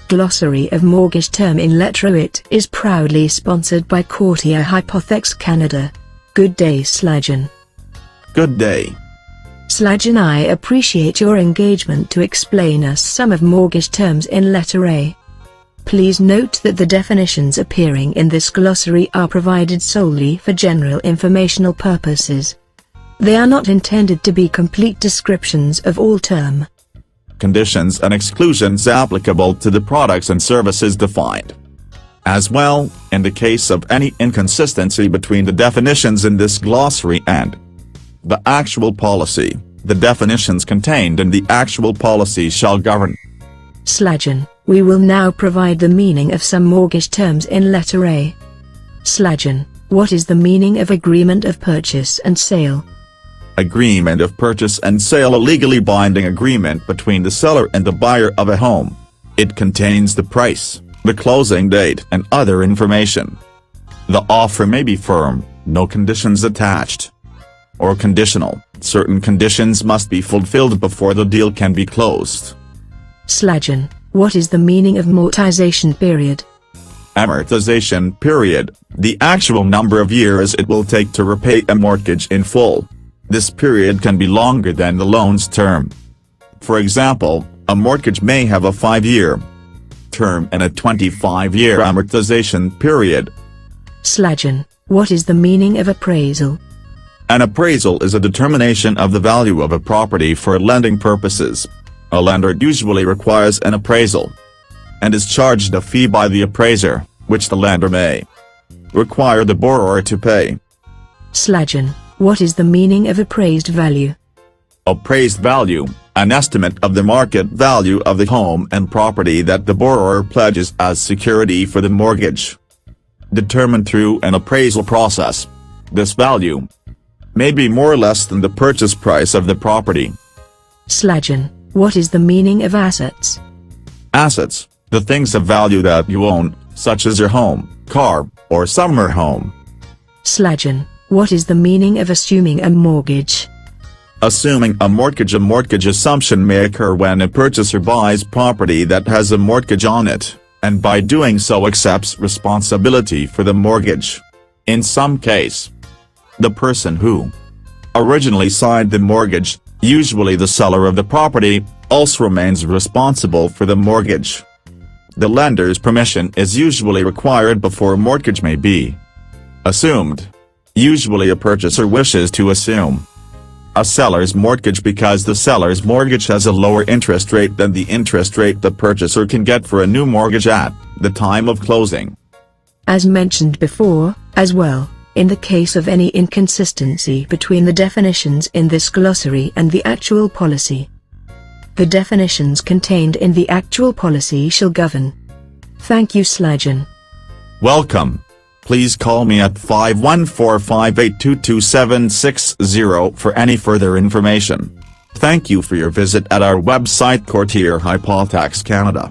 Glossary of Mortgage Term in Letter It is proudly sponsored by Courtier Hypotheques Canada. Good day, Slajan. Good day. Slajan, I appreciate your engagement to explain us some of mortgage terms in Letter A. Please note that the definitions appearing in this glossary are provided solely for general informational purposes. They are not intended to be complete descriptions of all term, conditions and exclusions applicable to the products and services defined. As well, in the case of any inconsistency between the definitions in this glossary and the actual policy, the definitions contained in the actual policy shall govern. Slajan, we will now provide the meaning of some mortgage terms in Letter A. Slajan, what is the meaning of agreement of purchase and sale? Agreement of purchase and sale, a legally binding agreement between the seller and the buyer of a home. It contains the price, the closing date and other information. The offer may be firm, no conditions attached, or conditional. Certain conditions must be fulfilled before the deal can be closed. Slajan, what is the meaning of amortization period? Amortization period, the actual number of years it will take to repay a mortgage in full. This period can be longer than the loan's term. For example, a mortgage may have a 5-year term and a 25-year amortization period. Slajan, what is the meaning of appraisal? An appraisal is a determination of the value of a property for lending purposes. A lender usually requires an appraisal and is charged a fee by the appraiser, which the lender may require the borrower to pay. Slajan, what is the meaning of appraised value? Appraised value, an estimate of the market value of the home and property that the borrower pledges as security for the mortgage. Determined through an appraisal process. This value may be more or less than the purchase price of the property. Slajan, what is the meaning of assets? Assets, the things of value that you own, such as your home, car, or summer home. Slajan, what is the meaning of assuming a mortgage? Assuming a mortgage assumption may occur when a purchaser buys property that has a mortgage on it, and by doing so accepts responsibility for the mortgage. In some case, the person who originally signed the mortgage, usually the seller of the property, also remains responsible for the mortgage. The lender's permission is usually required before a mortgage may be assumed. Usually a purchaser wishes to assume a seller's mortgage because the seller's mortgage has a lower interest rate than the interest rate the purchaser can get for a new mortgage at the time of closing. As mentioned before, as well, in the case of any inconsistency between the definitions in this glossary and the actual policy, the definitions contained in the actual policy shall govern. Thank you, Slajan. Welcome. Please call me at 514-582-2760 for any further information. Thank you for your visit at our website Courtier Hypotheques Canada.